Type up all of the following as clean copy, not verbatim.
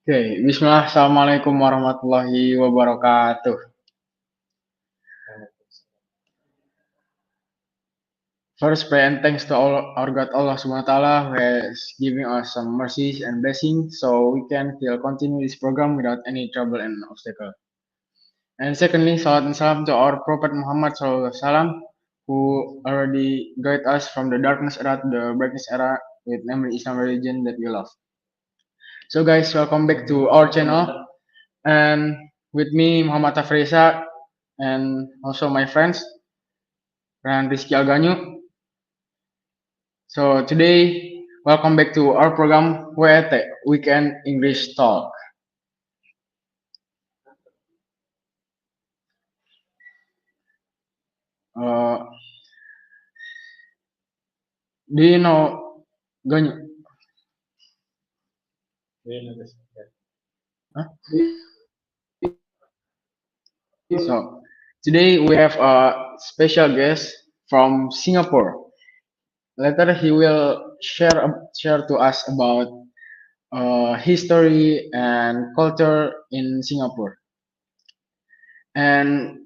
Oke, bismillah, assalamualaikum warahmatullahi wabarakatuh. First, pray and thanks to our God Allah Subhanahu wa Taala who has given us some mercies and blessings so we can still continue this program without any trouble and obstacle. And secondly, salat and salam to our Prophet Muhammad Sallallahu Alaihi Wasallam who already guide us from the darkness era to the brightness era with namely Islam religion that we love. So guys, welcome back to our channel. And with me, Muhammad Tafreza, and also my friends, Ran Rizky Alganyu. So today, welcome back to our program, WET, Weekend English Talk. Uh, do you know Ganyu? Huh? So today we have a special guest from Singapore. Later he will share to us about history and culture in Singapore. And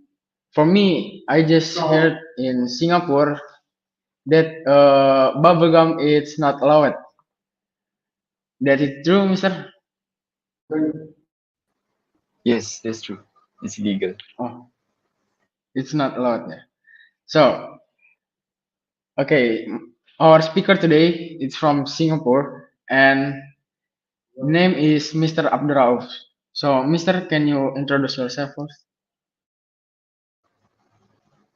for me, I just heard in Singapore that bubblegum is not allowed. That is true, Mister? Yes, that's true. It's illegal. Oh, it's not allowed there. So, okay, our speaker today is from Singapore and name is Mr. Abdurrauf. So, Mister, can you introduce yourself first?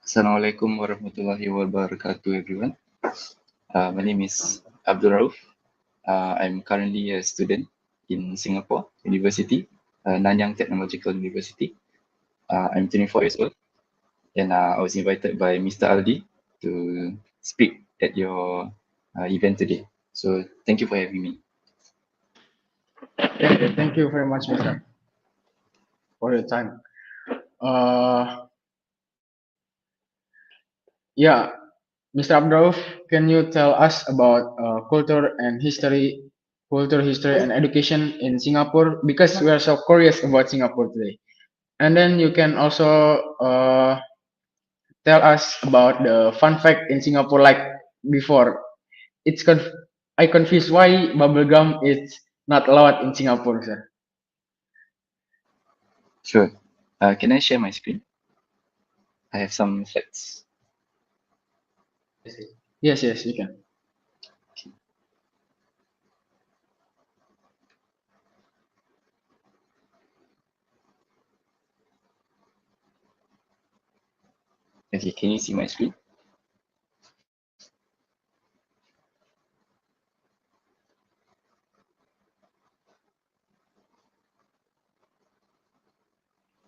Assalamualaikum warahmatullahi wabarakatuh, everyone. My name is Abdul Rauf. I'm currently a student in Singapore University, Nanyang Technological University. I'm 24 years old, and I was invited by Mr. Aldi to speak at your event today. So thank you for having me. Thank you very much, Mister, for your time. Uh, yeah, Mr. Abdurrauf, can you tell us about culture, history, and education in Singapore? Because we are so curious about Singapore today. And then you can also tell us about the fun fact in Singapore, like before. It's I confused why bubblegum is not allowed in Singapore, sir. Sure. Can I share my screen? I have some facts. Yes, yes, you can. Okay, can you see my screen?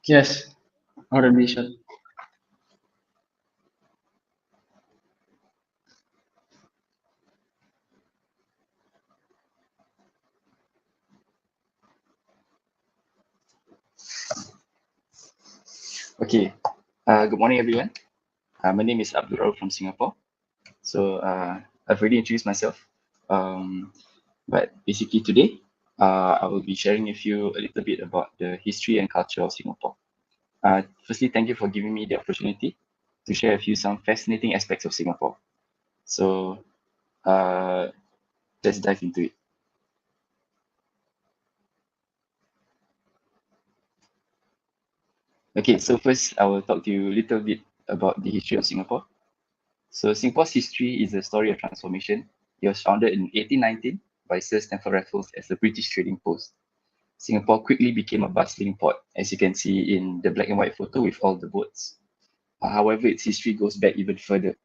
Yes, already shot. Okay. Good morning, everyone. My name is Abdul Rauf from Singapore. So I've already introduced myself. But basically today, I will be sharing with you a little bit about the history and culture of Singapore. Firstly, thank you for giving me the opportunity to share with you some fascinating aspects of Singapore. So uh, let's dive into it. Okay, so first I will talk to you a little bit about the history of Singapore. So Singapore's history is a story of transformation. It was founded in 1819 by Sir Stamford Raffles as a British trading post. Singapore quickly became a bustling port, as you can see in the black and white photo with all the boats. However, its history goes back even further.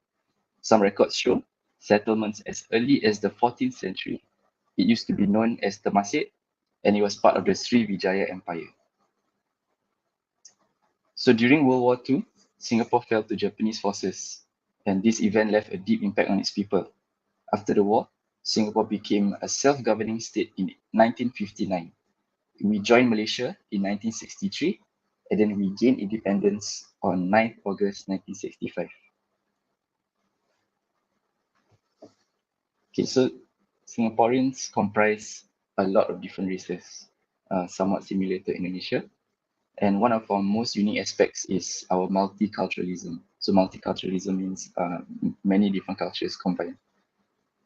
Some records show settlements as early as the 14th century. It used to be known as Temasek, and it was part of the Srivijaya Empire. So during World War II, Singapore fell to Japanese forces, and this event left a deep impact on its people. After the war, Singapore became a self-governing state in 1959. We joined Malaysia in 1963, and then we gained independence on 9th August 1965. Okay, so Singaporeans comprise a lot of different races. somewhat similar to Indonesia. And one of our most unique aspects is our multiculturalism. So multiculturalism means many different cultures combined.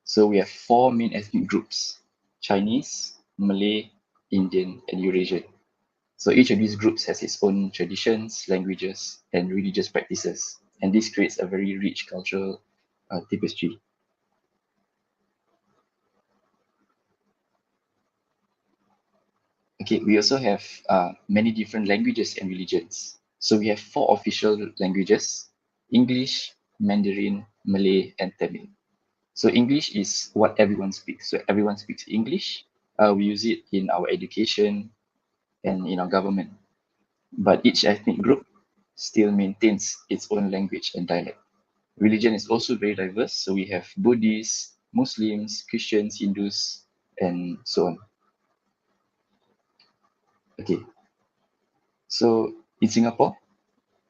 So we have four main ethnic groups: Chinese, Malay, Indian, and Eurasian. So each of these groups has its own traditions, languages, and religious practices. And this creates a very rich cultural tapestry. Okay, we also have many different languages and religions. So we have four official languages: English, Mandarin, Malay, and Tamil. So English is what everyone speaks. So everyone speaks English. We use it in our education and in our government. But each ethnic group still maintains its own language and dialect. Religion is also very diverse. So we have Buddhists, Muslims, Christians, Hindus, and so on. Okay, so in Singapore,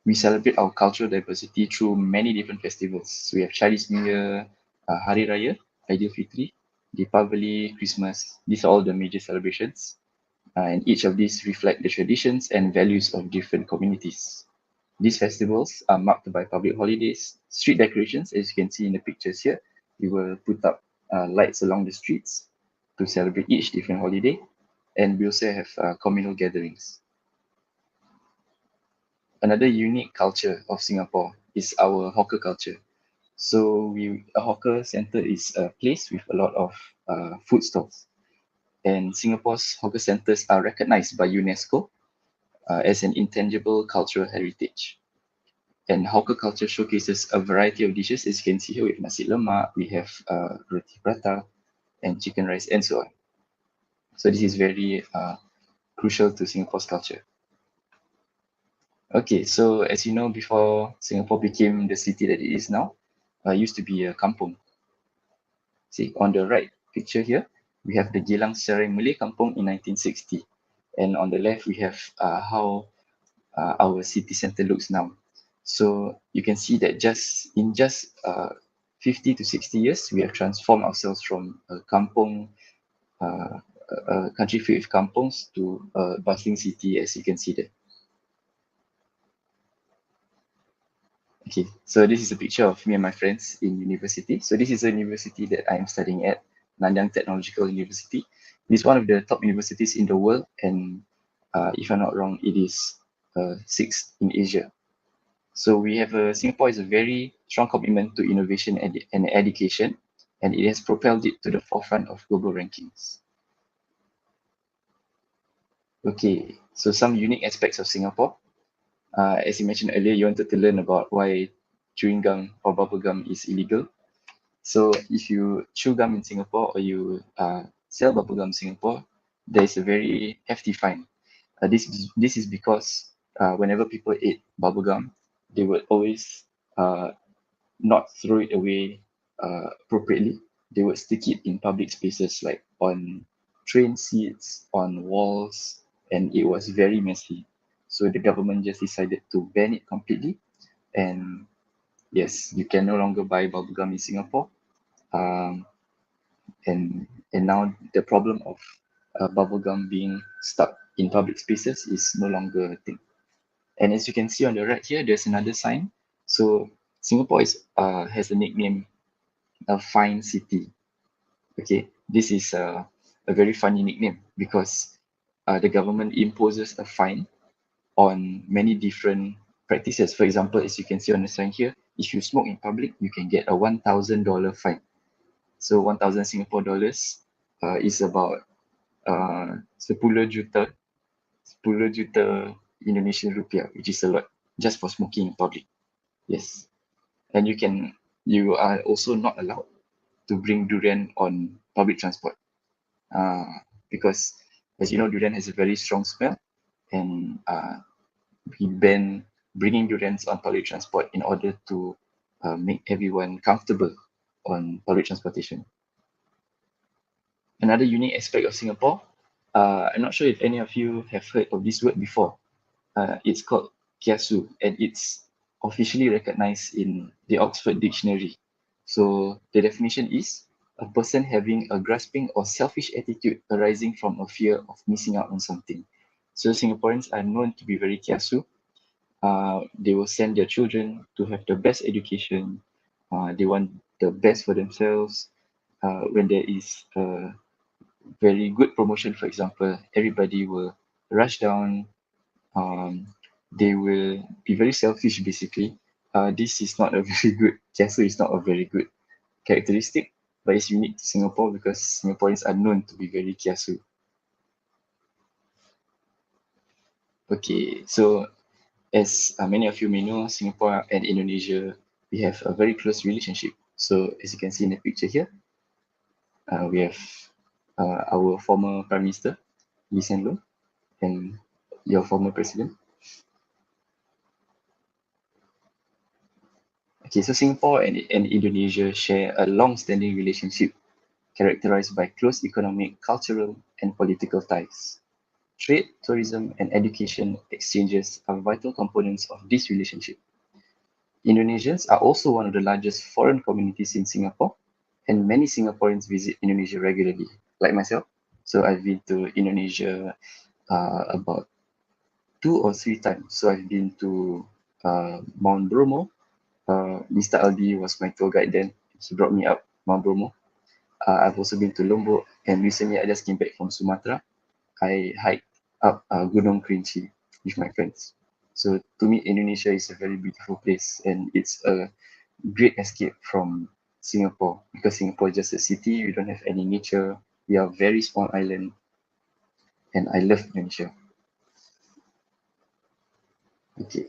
we celebrate our cultural diversity through many different festivals. So we have Chinese New Year, Hari Raya, Aidilfitri, Deepavali, Christmas. These are all the major celebrations. And each of these reflect the traditions and values of different communities. These festivals are marked by public holidays, street decorations, as you can see in the pictures here. We will put up lights along the streets to celebrate each different holiday. And we also have communal gatherings. Another unique culture of Singapore is our hawker culture. So a hawker center is a place with a lot of food stalls. And Singapore's hawker centers are recognized by UNESCO as an intangible cultural heritage. And hawker culture showcases a variety of dishes, as you can see here with nasi lemak, we have roti prata, and chicken rice, and so on. So this is very crucial to Singapore's culture. Okay, so as you know, before Singapore became the city that it is now, it used to be a kampung. See, on the right picture here, we have the Geylang Serai Malay Kampung in 1960. And on the left, we have how our city center looks now. So you can see that in 50 to 60 years, we have transformed ourselves from a kampung, a country filled with kampungs, to a bustling city, as you can see there. Okay, so this is a picture of me and my friends in university. So this is a university that I am studying at, Nanyang Technological University. It is one of the top universities in the world, and if I'm not wrong, it is sixth in Asia. So Singapore has a very strong commitment to innovation and education, and it has propelled it to the forefront of global rankings. Okay, so some unique aspects of Singapore. As you mentioned earlier, you wanted to learn about why chewing gum or bubble gum is illegal. So if you chew gum in Singapore or you sell bubble gum in Singapore, there is a very hefty fine. This is because whenever people ate bubble gum, they would always not throw it away appropriately. They would stick it in public spaces like on train seats, on walls, and it was very messy. So the government just decided to ban it completely. And yes, you can no longer buy bubblegum in Singapore. Um, and now the problem of bubblegum being stuck in public spaces is no longer a thing. And as you can see on the right here, there's another sign. So Singapore has a nickname, a fine city. Okay, this is a very funny nickname because the government imposes a fine on many different practices. For example, as you can see on the sign here, if you smoke in public, you can get a $1,000 fine. So 1,000 Singapore dollars is about 10 juta, 10 juta Indonesian rupiah, which is a lot just for smoking in public. Yes, and you are also not allowed to bring durian on public transport because, as you know, durian has a very strong smell, and we ban bringing durians on public transport in order to make everyone comfortable on public transportation. Another unique aspect of Singapore, I'm not sure if any of you have heard of this word before. It's called kiasu, and it's officially recognized in the Oxford Dictionary. So the definition is a person having a grasping or selfish attitude arising from a fear of missing out on something. So Singaporeans are known to be very kiasu. They will send their children to have the best education. They want the best for themselves. When there is a very good promotion, for example, everybody will rush down. Um, they will be very selfish, basically. This is not a very good, kiasu is not a very good characteristic, but it's unique to Singapore because Singaporeans are known to be very kiasu. Okay, so as many of you may know, Singapore and Indonesia, we have a very close relationship. So as you can see in the picture here, we have our former Prime Minister, Lee Hsien Loong, and your former president. Okay, so Singapore and Indonesia share a long-standing relationship characterized by close economic, cultural, and political ties. Trade, tourism, and education exchanges are vital components of this relationship. Indonesians are also one of the largest foreign communities in Singapore, and many Singaporeans visit Indonesia regularly, like myself. So I've been to Indonesia about 2 or 3 times. So I've been to Mount Bromo. Mr. Aldi was my tour guide then. He brought me up Mount Bromo. I've also been to Lombok, and recently I just came back from Sumatra. I hiked up Gunung Kerinci with my friends. So to me, Indonesia is a very beautiful place, and it's a great escape from Singapore because Singapore is just a city. We don't have any nature. We are a very small island, and I love Indonesia. Okay.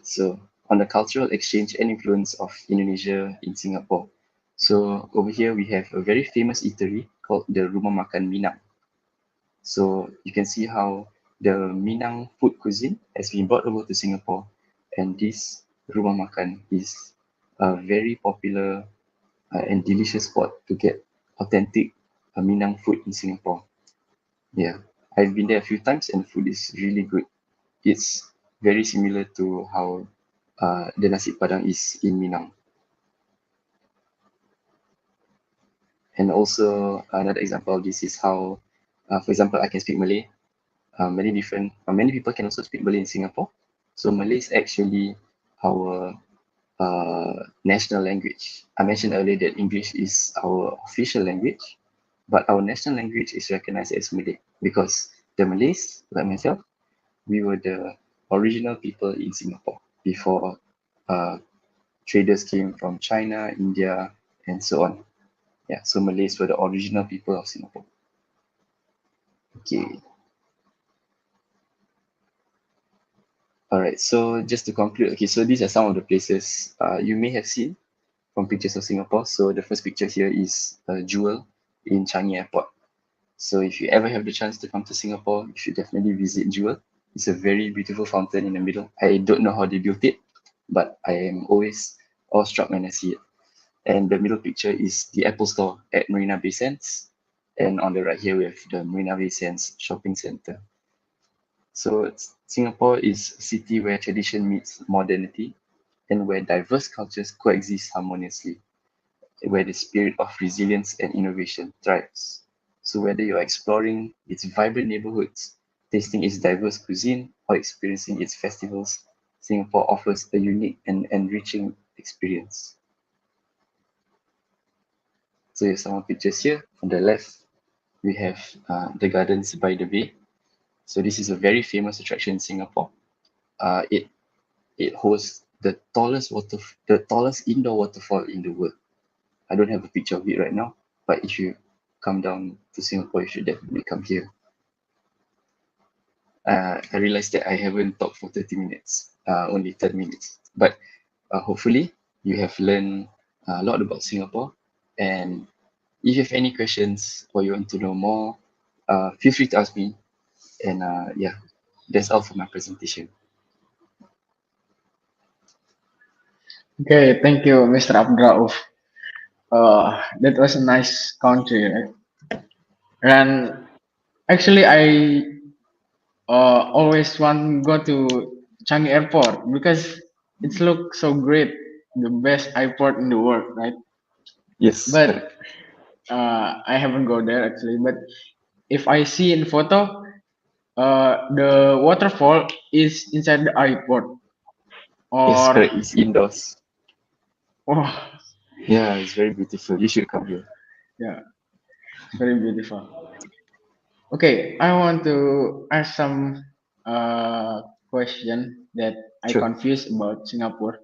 So on the cultural exchange and influence of Indonesia in Singapore. So over here we have a very famous eatery called the Rumah Makan Minang. So you can see how the Minang food cuisine has been brought over to Singapore, and this Rumah Makan is a very popular and delicious spot to get authentic Minang food in Singapore. Yeah, I've been there a few times and food is really good. It's very similar to how the nasi padang is in Minang. And also another example of this is how, for example, I can speak Malay. Many people can also speak Malay in Singapore. So Malay is actually our national language. I mentioned earlier that English is our official language, but our national language is recognized as Malay because the Malays, like myself, we were the original people in Singapore before uh, traders came from China, India, and so on. Yeah, so Malays were the original people of Singapore. Okay. All right. So just to conclude, okay, so these are some of the places you may have seen from pictures of Singapore. So the first picture here is Jewel in Changi Airport. So if you ever have the chance to come to Singapore, you should definitely visit Jewel. It's a very beautiful fountain in the middle. I don't know how they built it, but I am always awestruck when I see it. And the middle picture is the Apple Store at Marina Bay Sands. And on the right here, we have the Marina Bay Sands Shopping Center. So Singapore is a city where tradition meets modernity and where diverse cultures coexist harmoniously, where the spirit of resilience and innovation thrives. So whether you're exploring its vibrant neighborhoods, tasting its diverse cuisine, or experiencing its festivals, Singapore offers a unique and enriching experience. So here's some more pictures here. On the left, we have the Gardens by the Bay. So this is a very famous attraction in Singapore. It hosts the tallest indoor waterfall in the world. I don't have a picture of it right now, but if you come down to Singapore, you should definitely come here. I realized that I haven't talked for 30 minutes, only 10 minutes. But hopefully, you have learned a lot about Singapore. And if you have any questions or you want to know more, feel free to ask me. And yeah, that's all for my presentation. Okay, thank you, Mr. Abdrauf. That was a nice country, right? And actually, I always want to go to Changi Airport because it looks so great, the best airport in the world, right? Yes, but correct. I haven't go there actually. But if I see in photo, the waterfall is inside the airport, Yes, or correct. It's indoors. oh Yeah, it's very beautiful. You should come here. yeah, it's very beautiful. Okay, I want to ask some question that I Sure. confused about Singapore.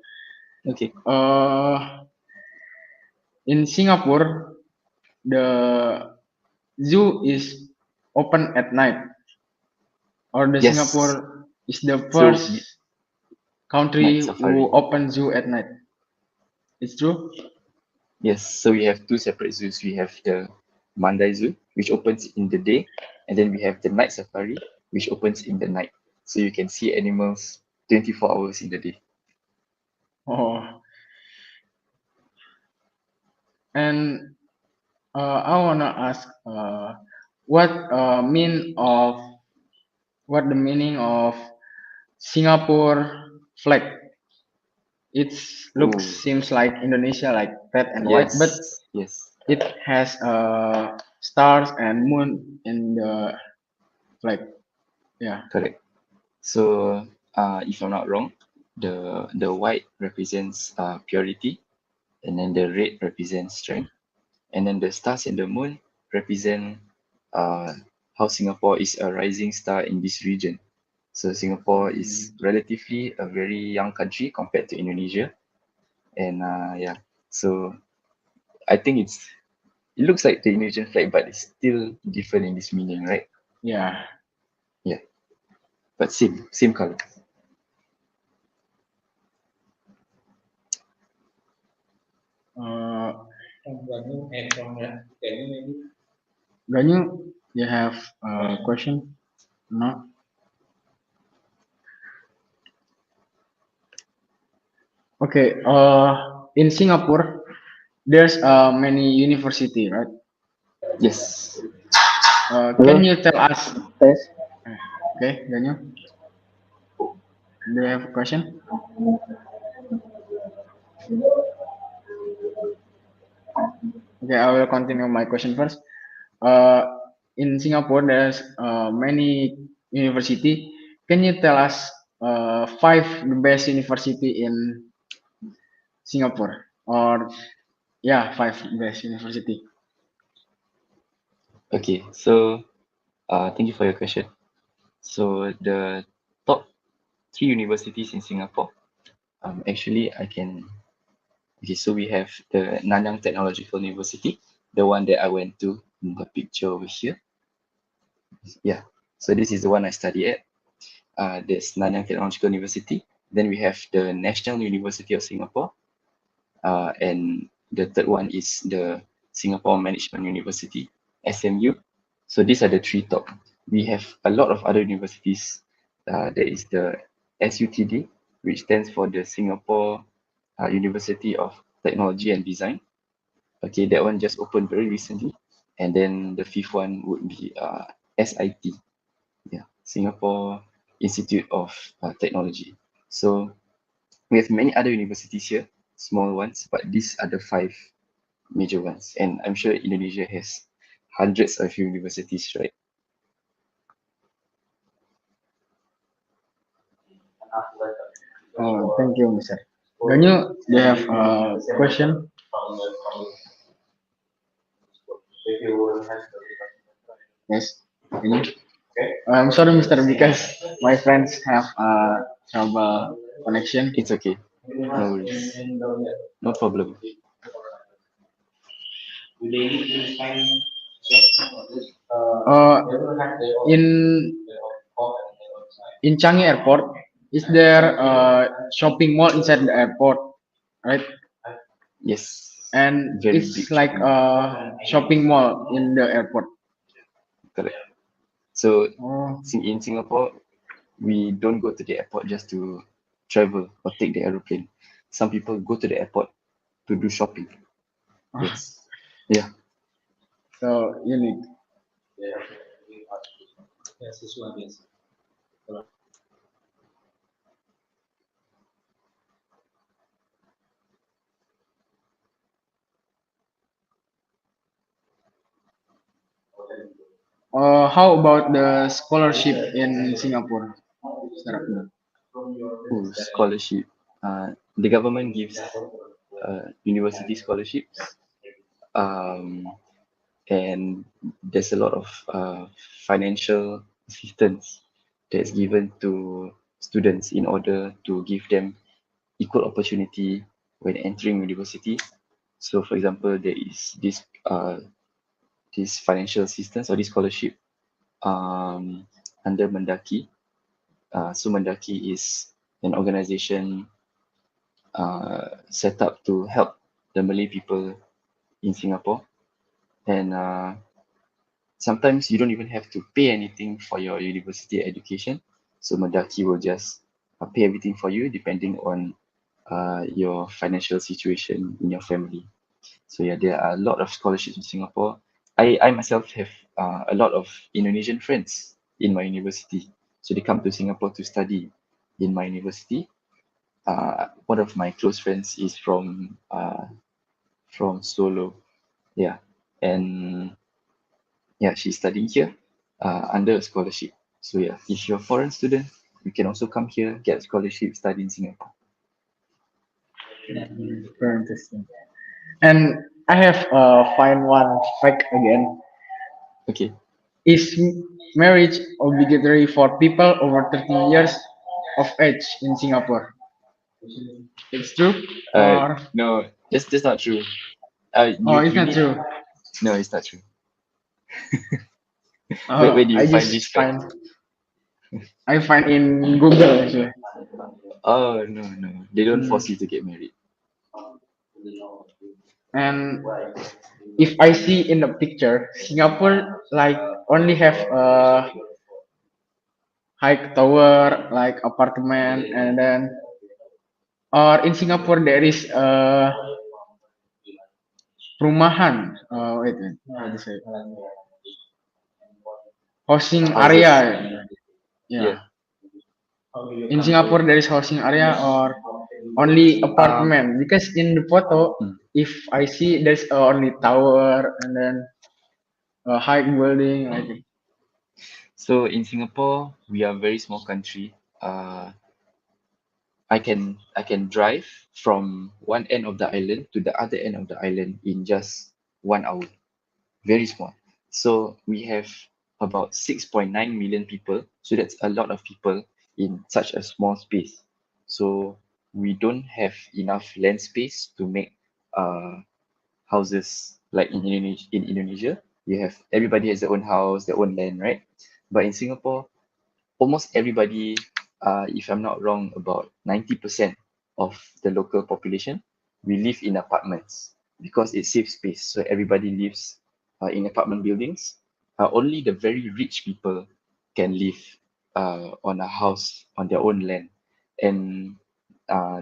Okay. In Singapore, the zoo is open at night, or the Yes. Singapore is the So first country night who safari. open zoo at night. It's true? Yes. So we have two separate zoos. We have the Mandai Zoo, which opens in the day, and then we have the night safari, which opens in the night. So you can see animals 24 hours in the day. Oh, and I wanna ask, what what the meaning of Singapore flag? It looks Oh, seems like Indonesia, like red and white, but yes. Yes. it has stars and moon in the flag. Yeah. Correct. So, if I'm not wrong, the white represents purity, and then the red represents strength, and then the stars and the moon represent uh, how Singapore is a rising star in this region. So Singapore is relatively a very young country compared to Indonesia, and yeah, so I think it looks like the Indonesian flag, but it's still different in this meaning, right? Yeah. Yeah, but same color. Uh, Ganyu, you have a question? No. Okay. In Singapore, there's many university, right? Yes. Can Hello, you tell us? guys. Okay, Ganyu, do you have a question? Okay, I will continue my question first. Uh, in Singapore, there's many university. Can you tell us five the best university in Singapore? Or yeah, five best university. Okay. So, thank you for your question. So the top three universities in Singapore, actually I can. Okay, so we have the Nanyang Technological University, the one that I went to in the picture over here. Yeah. So this is the one I study at. There's Nanyang Technological University. Then we have the National University of Singapore. And the third one is the Singapore Management University, SMU. So these are the three top. We have a lot of other universities. There is the SUTD, which stands for the Singapore University of Technology and Design. Okay, that one just opened very recently. And then the fifth one would be SIT, yeah, Singapore Institute of Technology. So we have many other universities here, small ones, but these are the five major ones. And I'm sure Indonesia has hundreds of universities, right? Oh, thank you, Mister. Ganyu, do you have a question? Yes. Ganyu? I'm sorry, Mister, because my friends have trouble connection. It's okay. No worries. No problem. Uh, in Changi Airport, is there a shopping mall inside the airport, right? Yes. And Very it's big like shopping mall. a shopping mall in the airport. Correct. So Oh, in Singapore, we don't go to the airport just to travel or take the aeroplane. Some people go to the airport to do shopping. Yes. Yeah. so unique. How about the scholarship in Singapore? Sarah? Ooh, scholarship. The government gives university scholarships, um, and there's a lot of financial assistance that's given to students in order to give them equal opportunity when entering university. So, for example, there is this financial assistance or this scholarship um, under Mendaki. So Mendaki is an organization set up to help the Malay people in Singapore, and sometimes you don't even have to pay anything for your university education. So Mendaki will just pay everything for you depending on your financial situation in your family. So yeah, there are a lot of scholarships in Singapore. I myself have a lot of Indonesian friends in my university. So they come to Singapore to study in my university. One of my close friends is from Solo. Yeah. And yeah, she's studying here under a scholarship. So yeah, if you're a foreign student, you can also come here, get a scholarship, study in Singapore. Very interesting. And I have find one fact again. Okay. Is marriage obligatory for people over 13 years of age in Singapore? It's true or No, that's not true. oh, You it's you not need true? no, it's not true. Where do you I find just this fact? find I find in Google actually. Oh no, they don't Hmm. force you to get married. And if I see in the picture, Singapore like only have a high tower like apartment, and then or in Singapore there is a perumahan. Wait, how to say? Housing Houses. area. Yeah. Yeah. In Singapore there is housing area or only Um. apartment? Because in the photo, hmm. if I see there's only tower and then a high building like it. So in Singapore, we are a very small country. I can drive from one end of the island to the other end of the island in just 1 hour. Very small. So we have about 6.9 million people. So that's a lot of people in such a small space. So we don't have enough land space to make uh, houses like in Indonesia. You have everybody has their own house, their own land, right? But in Singapore, almost everybody, if I'm not wrong, about 90% of the local population, we live in apartments because it saves space. So everybody lives in apartment buildings. Only the very rich people can live on a house on their own land. And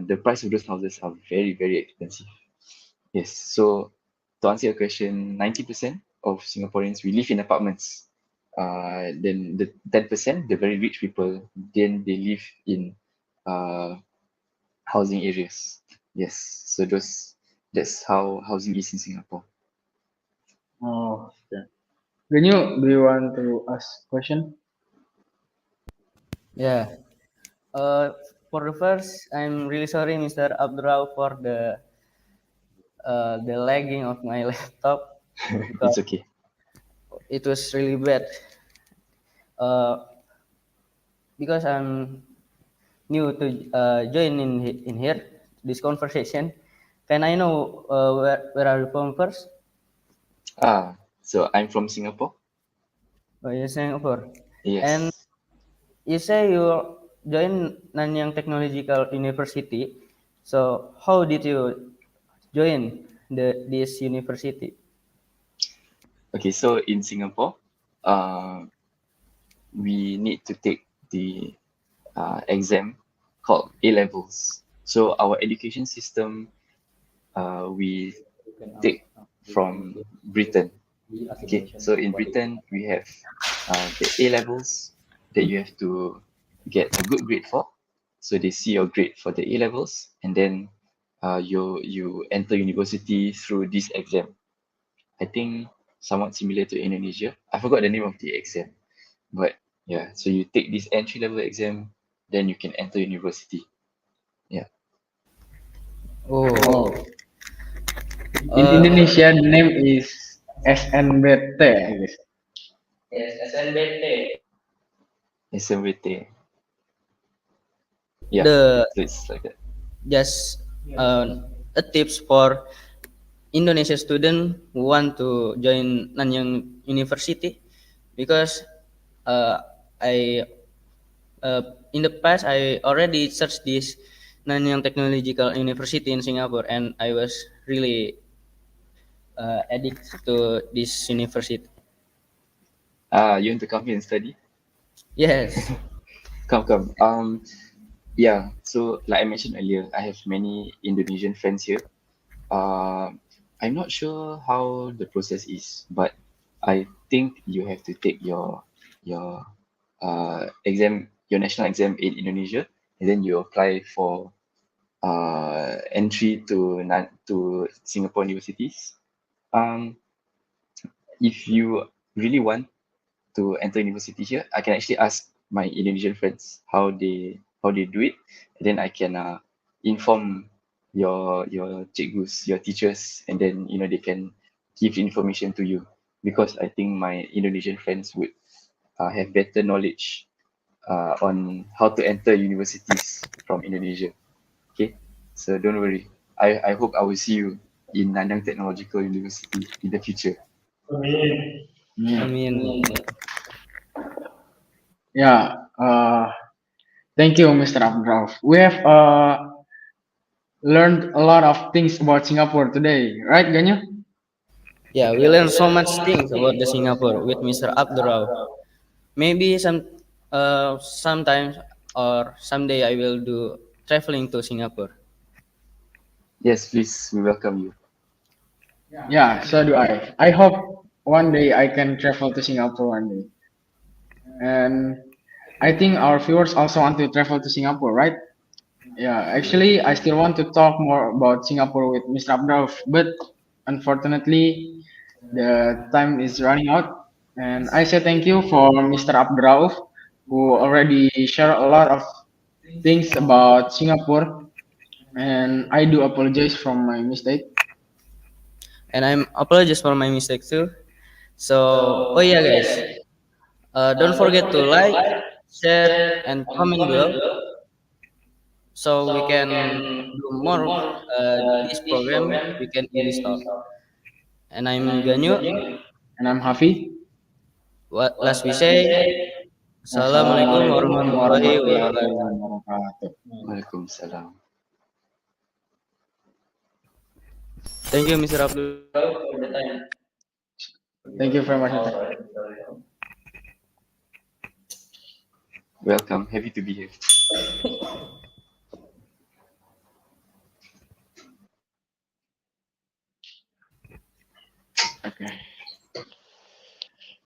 the price of those houses are very, very expensive. Yes. So to answer your question, 90% of Singaporeans we live in apartments. Then the 10%, the very rich people, then they live in uh, housing areas. Yes. So that's how housing is in Singapore. Oh, okay. Do you want to ask question? Yeah. Uh, for the first, I'm really sorry, Mr. Abdurrao, for the lagging of my laptop because It's okay. it was really bad. Uh, because I'm new to join in here this conversation. Can I know where are you from first? So I'm from Singapore. Oh, you're Singapore. And Yes. you say you join Nanyang Technological University. So how did you join this university? Okay. So in Singapore, uh, we need to take the exam called A levels. So our education system, we take from Britain. Okay, so in Britain we have the A levels that you have to get a good grade for. So they see your grade for the A levels, and then you enter university through this exam. I think somewhat similar to Indonesia. I forgot the name of the exam, but yeah. So you take this entry level exam, then you can enter university. Yeah. Oh, Oh, in uh, Indonesia, the name is SNBT, I guess. yes, SNBT. SMWT. Yeah. The So it's like that. just a tips for Indonesia student who want to join Nanyang University, because uh, I in the past I already searched this Nanyang Technological University in Singapore, and I was really addicted to this university. You want to come here and study? Yes. Come. Yeah. So like I mentioned earlier, I have many Indonesian friends here. I'm not sure how the process is, but I think you have to take your exam, your national exam in Indonesia, and then you apply for entry to Singapore universities. Um, if you really want to enter university here, I can actually ask my Indonesian friends how they do it, and then I can inform your cikgus, your teachers, and then they can give information to you, because I think my Indonesian friends would have better knowledge on how to enter universities from Indonesia. Okay, so don't worry. I hope I will see you in Nanyang Technological University in the future. I Hmm. mean, Yeah. Thank you, Mr. Abdurrauf. We have learned a lot of things about Singapore today, right, Ganyo? yeah, we learn so much things about the Singapore with Mr. Abdurrao. Maybe sometimes or someday I will do traveling to Singapore. Yes, please, we welcome you. Yeah, so do I. I hope one day I can travel to Singapore one day. And I think our viewers also want to travel to Singapore, right? Yeah, actually, I still want to talk more about Singapore with Mr. Abdurrauf, but unfortunately, the time is running out. And I say thank you for Mr. Abdurrauf, who already shared a lot of things about Singapore. And I do apologize from my mistake. And I'm apologize for my mistake too. So, oh yeah, guys, don't forget to like, share, and comment below so we can do more this program we can English talk. And I'm Ganyu. And I'm Hafi. What last we say? Assalamualaikum Assalamualaikum warahmatullahi warahmatullahi wabarakatuh. wabarakatuh. Waalaikumsalam. Thank you, Mr. Abdul, for the time. Thank you very much, Nathan. Welcome. Happy to be here.